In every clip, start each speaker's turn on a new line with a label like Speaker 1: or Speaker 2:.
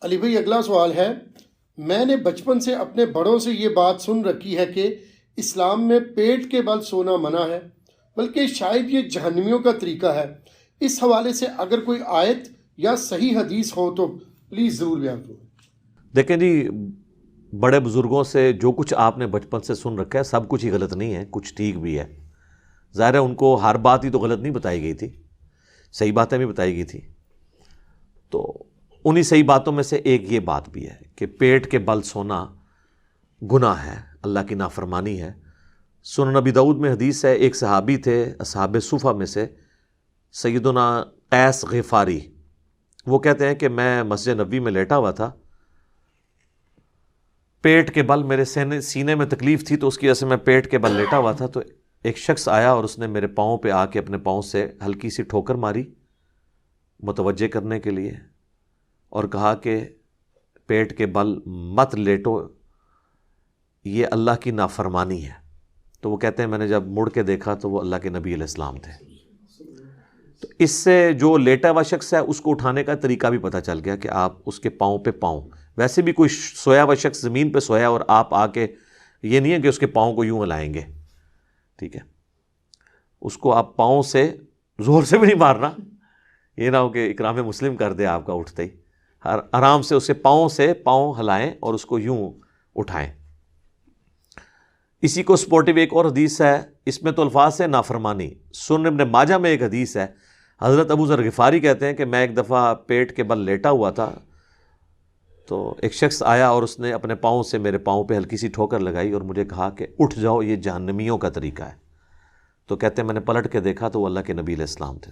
Speaker 1: علی بھائی اگلا سوال ہے، میں نے بچپن سے اپنے بڑوں سے یہ بات سن رکھی ہے کہ اسلام میں پیٹ کے بل سونا منع ہے، بلکہ شاید یہ جہنمیوں کا طریقہ ہے۔ اس حوالے سے اگر کوئی آیت یا صحیح حدیث ہو تو پلیز ضرور بیان کرو۔
Speaker 2: دیکھیں جی، بڑے بزرگوں سے جو کچھ آپ نے بچپن سے سن رکھا ہے سب کچھ ہی غلط نہیں ہے، کچھ ٹھیک بھی ہے۔ ظاہر ہے ان کو ہر بات ہی تو غلط نہیں بتائی گئی تھی، صحیح باتیں بھی بتائی گئی تھی۔ تو انہی صحیح باتوں میں سے ایک یہ بات بھی ہے کہ پیٹ کے بل سونا گناہ ہے، اللہ کی نافرمانی ہے۔ سنن نبی داؤد میں حدیث ہے، ایک صحابی تھے اصحاب صفہ میں سے، سیدنا قیس غفاری، وہ کہتے ہیں کہ میں مسجد نبوی میں لیٹا ہوا تھا، پیٹ کے بل میرے سینے میں تکلیف تھی، تو اس کی وجہ سے میں پیٹ کے بل لیٹا ہوا تھا، تو ایک شخص آیا اور اس نے میرے پاؤں پہ آ کے اپنے پاؤں سے ہلکی سی ٹھوکر ماری متوجہ کرنے کے لیے، اور کہا کہ پیٹ کے بل مت لیٹو، یہ اللہ کی نافرمانی ہے۔ تو وہ کہتے ہیں میں نے جب مڑ کے دیکھا تو وہ اللہ کے نبی علیہ السلام تھے۔ تو اس سے جو لیٹا ہوا شخص ہے اس کو اٹھانے کا طریقہ بھی پتہ چل گیا کہ آپ اس کے پاؤں پہ پاؤں، ویسے بھی کوئی سویا ہوا شخص زمین پہ سویا اور آپ آ کے، یہ نہیں ہے کہ اس کے پاؤں کو یوں ہلائیں گے، ٹھیک ہے، اس کو آپ پاؤں سے زور سے بھی نہیں مارنا، یہ نہ ہو کہ اکرام مسلم کر دے آپ کا اٹھتے ہی، آرام سے اسے پاؤں سے پاؤں ہلائیں اور اس کو یوں اٹھائیں۔ اسی کو سپورٹیو ایک اور حدیث ہے، اس میں تو الفاظ ہے نافرمانی۔ سنن ابن ماجہ میں ایک حدیث ہے، حضرت ابو ذر غفاری کہتے ہیں کہ میں ایک دفعہ پیٹ کے بل لیٹا ہوا تھا، تو ایک شخص آیا اور اس نے اپنے پاؤں سے میرے پاؤں پہ ہلکی سی ٹھوکر لگائی اور مجھے کہا کہ اٹھ جاؤ، یہ جہنمیوں کا طریقہ ہے۔ تو کہتے ہیں میں نے پلٹ کے دیکھا تو وہ اللہ کے نبی علیہ السلام تھے۔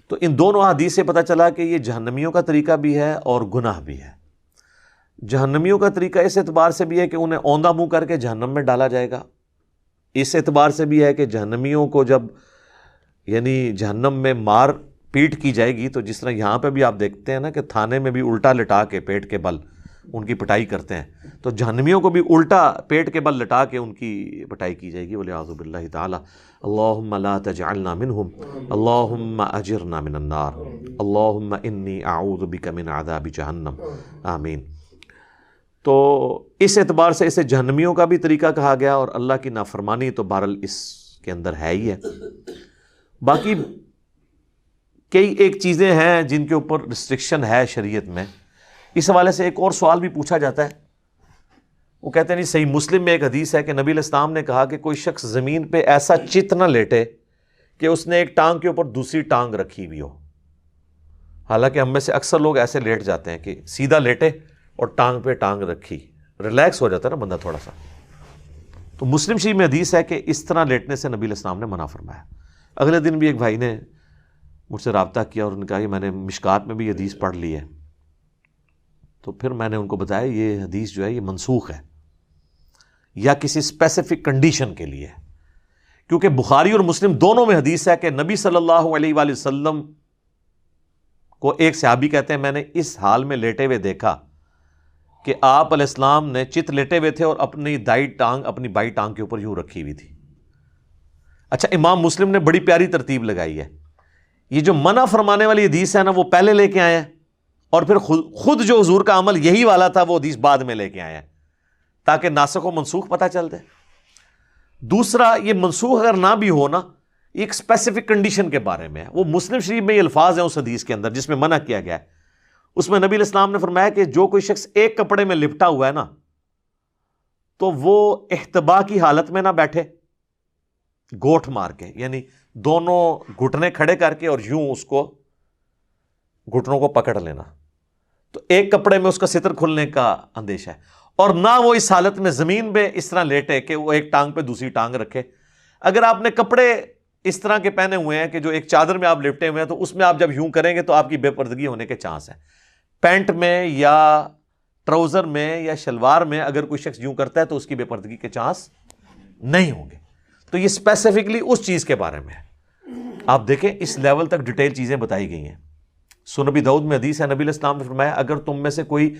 Speaker 2: تو ان دونوں حدیث سے پتہ چلا کہ یہ جہنمیوں کا طریقہ بھی ہے اور گناہ بھی ہے۔ جہنمیوں کا طریقہ اس اعتبار سے بھی ہے کہ انہیں اوندھا منہ کر کے جہنم میں ڈالا جائے گا، اس اعتبار سے بھی ہے کہ جہنمیوں کو جب یعنی جہنم میں مار پیٹ کی جائے گی، تو جس طرح یہاں پہ بھی آپ دیکھتے ہیں نا کہ تھانے میں بھی الٹا لٹا کے پیٹ کے بل ان کی پٹائی کرتے ہیں، تو جہنمیوں کو بھی الٹا پیٹ کے بل لٹا کے ان کی پٹائی کی جائے گی، والعیاذ باللہ تعالی۔ اللہم لا تجعلنا منہم، اللہم اجرنا من النار، اللہم انی اعوذ بک من عذاب جہنم، آمین۔ تو اس اعتبار سے اسے جہنمیوں کا بھی طریقہ کہا گیا، اور اللہ کی نافرمانی تو بہرحال اس کے اندر ہے ہی ہے۔ باقی کئی ایک چیزیں ہیں جن کے اوپر ریسٹرکشن ہے شریعت میں۔ اس حوالے سے ایک اور سوال بھی پوچھا جاتا ہے، وہ کہتے ہیں نہیں، صحیح مسلم میں ایک حدیث ہے کہ نبی علیہ السلام نے کہا کہ کوئی شخص زمین پہ ایسا چت نہ لیٹے کہ اس نے ایک ٹانگ کے اوپر دوسری ٹانگ رکھی ہوئی ہو۔ حالانکہ ہم میں سے اکثر لوگ ایسے لیٹ جاتے ہیں کہ سیدھا لیٹے اور ٹانگ پہ ٹانگ رکھی، ریلیکس ہو جاتا ہے نا بندہ تھوڑا سا۔ تو مسلم شریف میں حدیث ہے کہ اس طرح لیٹنے سے نبی علیہ السلام نے منع فرمایا۔ اگلے دن بھی ایک بھائی نے مجھ سے رابطہ کیا اور انہوں نے کہا کہ میں نے مشکات میں بھی یہ حدیث پڑھ لی ہے۔ تو پھر میں نے ان کو بتایا یہ حدیث جو ہے یہ منسوخ ہے، یا کسی اسپیسیفک کنڈیشن کے لیے، کیونکہ بخاری اور مسلم دونوں میں حدیث ہے کہ نبی صلی اللہ علیہ وآلہ وسلم کو ایک صحابی کہتے ہیں میں نے اس حال میں لیٹے ہوئے دیکھا کہ آپ علیہ السلام نے چت لیٹے ہوئے تھے اور اپنی دائیں ٹانگ اپنی بائیں ٹانگ کے اوپر یوں رکھی ہوئی تھی۔ اچھا، امام مسلم نے بڑی پیاری ترتیب لگائی ہے، یہ جو منع فرمانے والی حدیث ہے نا وہ پہلے لے کے آئے ہیں، اور پھر خود جو حضور کا عمل یہی والا تھا وہ حدیث بعد میں لے کے آئے ہیں، تاکہ ناسخ و منسوخ پتہ چل دے۔ دوسرا، یہ منسوخ اگر نہ بھی ہو نا، ایک اسپیسیفک کنڈیشن کے بارے میں ہے، وہ مسلم شریف میں یہ الفاظ ہیں اس حدیث کے اندر جس میں منع کیا گیا ہے۔ اس میں نبی علیہ السلام نے فرمایا کہ جو کوئی شخص ایک کپڑے میں لپٹا ہوا ہے نا تو وہ احتبا کی حالت میں نہ بیٹھے گوٹھ مار کے، یعنی دونوں گھٹنے کھڑے کر کے اور یوں اس کو گھٹنوں کو پکڑ لینا، تو ایک کپڑے میں اس کا ستر کھلنے کا اندیشہ ہے، اور نہ وہ اس حالت میں زمین پہ اس طرح لیٹے کہ وہ ایک ٹانگ پہ دوسری ٹانگ رکھے۔ اگر آپ نے کپڑے اس طرح کے پہنے ہوئے ہیں کہ جو ایک چادر میں آپ لپٹے ہوئے ہیں تو اس میں آپ جب یوں کریں گے تو آپ کی بے پردگی ہونے کے چانس ہیں۔ پینٹ میں یا ٹراؤزر میں یا شلوار میں اگر کوئی شخص یوں کرتا ہے تو اس کی بے پردگی کے چانس نہیں ہوں گے۔ تو یہ اسپیسیفکلی اس چیز کے بارے میں ہے، آپ دیکھیں اس لیول تک ڈیٹیل چیزیں بتائی گئی ہیں۔ سنن نبی داؤد میں حدیث ہے، نبی علیہ السلام نے فرمایا اگر تم میں سے کوئی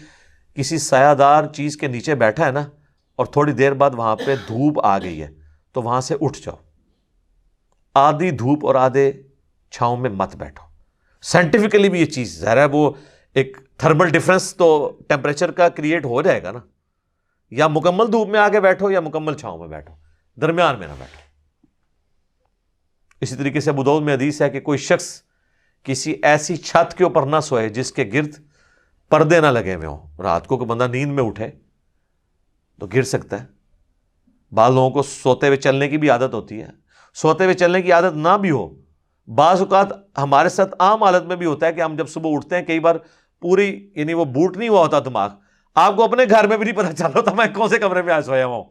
Speaker 2: کسی سایہ دار چیز کے نیچے بیٹھا ہے نا اور تھوڑی دیر بعد وہاں پہ دھوپ آ گئی ہے تو وہاں سے اٹھ جاؤ، آدھی دھوپ اور آدھے چھاؤں میں مت بیٹھو۔ سائنٹیفکلی بھی یہ چیز ظاہر ہے وہ ایک تھرمل ڈفرنس تو ٹیمپریچر کا کریٹ ہو جائے گا نا. یا مکمل دھوپ میں آ کے بیٹھو یا مکمل چھاؤں میں بیٹھو, درمیان میں نہ بیٹھو. اسی طریقے سے ابو داؤد میں حدیث ہے کہ کوئی شخص کسی ایسی چھت کے اوپر نہ سوئے جس کے گرد پردے نہ لگے ہوئے ہوں. رات کو بندہ نیند میں اٹھے تو گر سکتا ہے. بعض لوگوں کو سوتے ہوئے چلنے کی بھی عادت ہوتی ہے, سوتے ہوئے چلنے کی عادت نہ بھی ہو. بعض اوقات ہمارے ساتھ عام حالت میں بھی ہوتا ہے کہ ہم جب صبح اٹھتے ہیں کئی بار پوری یعنی وہ بوٹ نہیں ہوا ہوتا دماغ, آپ کو اپنے گھر میں بھی نہیں پتہ چل رہا تھا میں کون سے کمرے میں آج سویا ہوا ہوں,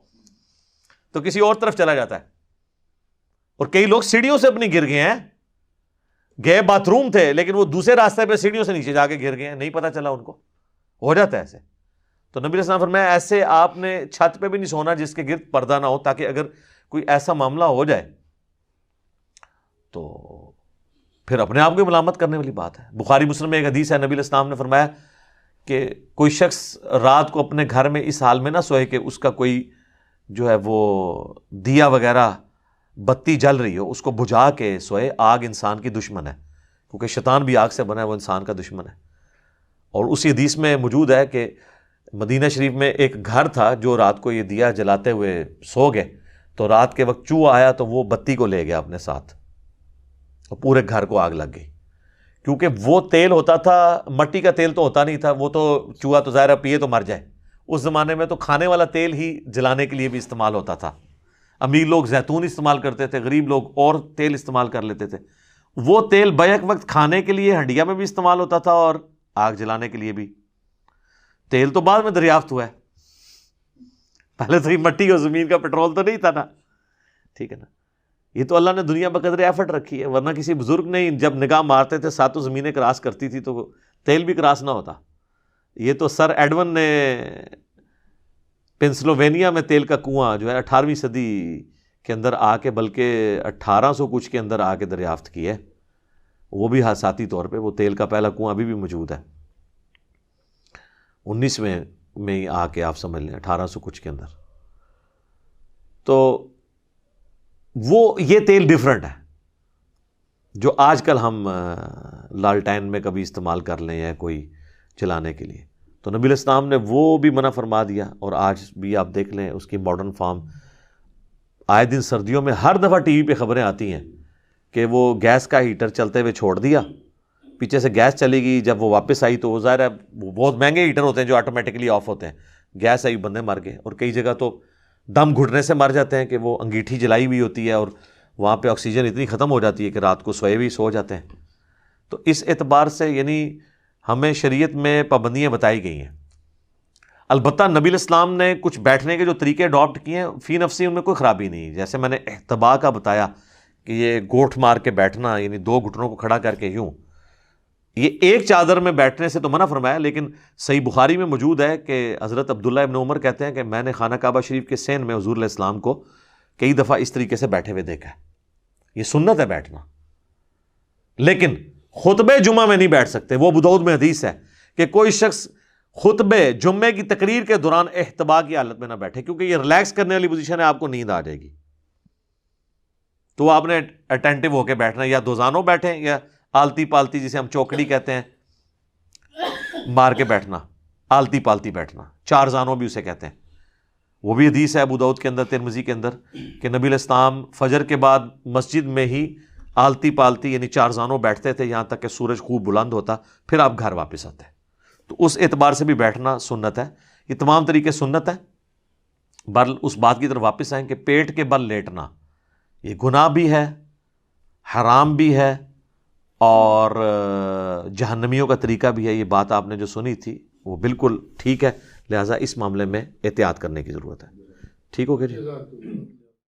Speaker 2: تو کسی اور طرف چلا جاتا ہے. اور کئی لوگ سیڑھیوں سے اپنی گر گئے ہیں, گئے باتھ روم تھے لیکن وہ دوسرے راستے پہ سیڑھیوں سے نیچے جا کے گر گئے ہیں, نہیں پتہ چلا ان کو. ہو جاتا ہے ایسے. تو نبی علیہ السلام فرمایا ایسے آپ نے چھت پہ بھی نہیں سونا جس کے گرد پردہ نہ ہو, تاکہ اگر کوئی ایسا معاملہ ہو جائے تو پھر اپنے آپ کو ملامت کرنے والی بات ہے. بخاری مسلم میں ایک حدیث ہے, نبی علیہ السلام نے فرمایا کہ کوئی شخص رات کو اپنے گھر میں اس حال میں نہ سوئے کہ اس کا کوئی جو ہے وہ دیا وغیرہ بتی جل رہی ہو, اس کو بجھا کے سوئے. آگ انسان کی دشمن ہے, کیونکہ شیطان بھی آگ سے بنا ہے, وہ انسان کا دشمن ہے. اور اسی حدیث میں موجود ہے کہ مدینہ شریف میں ایک گھر تھا جو رات کو یہ دیا جلاتے ہوئے سو گئے, تو رات کے وقت چوہا آیا تو وہ بتی کو لے گیا اپنے ساتھ, اور پورے گھر کو آگ لگ گئی. کیونکہ وہ تیل ہوتا تھا, مٹی کا تیل تو ہوتا نہیں تھا, وہ تو چوہا تو ظاہر پیے تو مر جائے. اس زمانے میں تو کھانے والا تیل ہی جلانے کے لیے بھی استعمال ہوتا تھا. امیر لوگ زیتون استعمال کرتے تھے, غریب لوگ اور تیل استعمال کر لیتے تھے. وہ تیل بیک وقت کھانے کے لیے ہنڈیا میں بھی استعمال ہوتا تھا اور آگ جلانے کے لیے بھی. تیل تو بعد میں دریافت ہوا ہے, پہلے تو یہ مٹی اور زمین کا پیٹرول تو نہیں تھا نا, ٹھیک ہے نا. یہ تو اللہ نے دنیا بقدر ایفرٹ رکھی ہے, ورنہ کسی بزرگ نے جب نگاہ مارتے تھے ساتوں زمینیں کراس کرتی تھی تو تیل بھی کراس نہ ہوتا. یہ تو سر ایڈون نے پنسلوینیا میں تیل کا کنواں جو ہے 18ویں صدی کے اندر آ کے, بلکہ 1800 کچھ کے اندر آ کے دریافت کی ہے. وہ بھی حادثاتی طور پہ, وہ تیل کا پہلا کنواں ابھی بھی موجود ہے 19ویں میں ہی آ کے آپ سمجھ لیں 1800 کچھ کے اندر. تو وہ یہ تیل ڈیفرنٹ ہے جو آج کل ہم لالٹین میں کبھی استعمال کر لیں یا کوئی چلانے کے لیے. تو نبی علیہ السلام نے وہ بھی منع فرما دیا, اور آج بھی آپ دیکھ لیں اس کی ماڈرن فارم. آئے دن سردیوں میں ہر دفعہ ٹی وی پہ خبریں آتی ہیں کہ وہ گیس کا ہیٹر چلتے ہوئے چھوڑ دیا, پیچھے سے گیس چلی گئی, جب وہ واپس آئی تو وہ ظاہر ہے وہ بہت مہنگے ہیٹر ہوتے ہیں جو آٹومیٹکلی آف ہوتے ہیں, گیس آئی بندے مر گئے. اور کئی جگہ تو دم گھٹنے سے مر جاتے ہیں کہ وہ انگیٹھی جلائی ہوئی ہوتی ہے اور وہاں پہ آکسیجن اتنی ختم ہو جاتی ہے کہ رات کو سوئے بھی سو جاتے ہیں. تو اس اعتبار سے یعنی ہمیں شریعت میں پابندیاں بتائی گئی ہیں. البتہ نبی علیہ السلام نے کچھ بیٹھنے کے جو طریقے اڈاپٹ کیے ہیں فی نفسی ان میں کوئی خرابی نہیں. جیسے میں نے احتبا کا بتایا کہ یہ گوٹھ مار کے بیٹھنا, یعنی 2 گھٹنوں کو کھڑا کر کے یوں, یہ ایک چادر میں بیٹھنے سے تو منع فرمایا. لیکن صحیح بخاری میں موجود ہے کہ حضرت عبداللہ ابن عمر کہتے ہیں کہ میں نے خانہ کعبہ شریف کے سین میں حضور علیہ السلام کو کئی دفعہ اس طریقے سے بیٹھے ہوئے دیکھا ہے. یہ سنت ہے بیٹھنا, لیکن خطبے جمعہ میں نہیں بیٹھ سکتے. وہ ابو داؤد میں حدیث ہے کہ کوئی شخص خطبے جمعے کی تقریر کے دوران احتبا کی حالت میں نہ بیٹھے, کیونکہ یہ ریلیکس کرنے والی پوزیشن ہے, آپ کو نیند آ جائے گی. تو آپ نے اٹینٹو ہو کے بیٹھنا, یا دوزانوں بیٹھیں یا آلتی پالتی جسے ہم چوکڑی کہتے ہیں مار کے بیٹھنا, آلتی پالتی بیٹھنا, 4 زانوں بھی اسے کہتے ہیں. وہ بھی حدیث ہے ابو داؤد کے اندر, ترمذی کے اندر, کہ نبی علیہ السلام فجر کے بعد مسجد میں ہی آلتی پالتی یعنی 4 زانوں بیٹھتے تھے یہاں تک کہ سورج خوب بلند ہوتا, پھر آپ گھر واپس آتے. تو اس اعتبار سے بھی بیٹھنا سنت ہے. یہ تمام طریقے سنت ہے. بہرحال اس بات کی طرف واپس آئیں کہ پیٹ کے بل لیٹنا یہ گناہ بھی ہے, حرام بھی ہے, اور جہنمیوں کا طریقہ بھی ہے. یہ بات آپ نے جو سنی تھی وہ بالکل ٹھیک ہے, لہٰذا اس معاملے میں احتیاط کرنے کی ضرورت ہے. ٹھیک ہو گیا جی.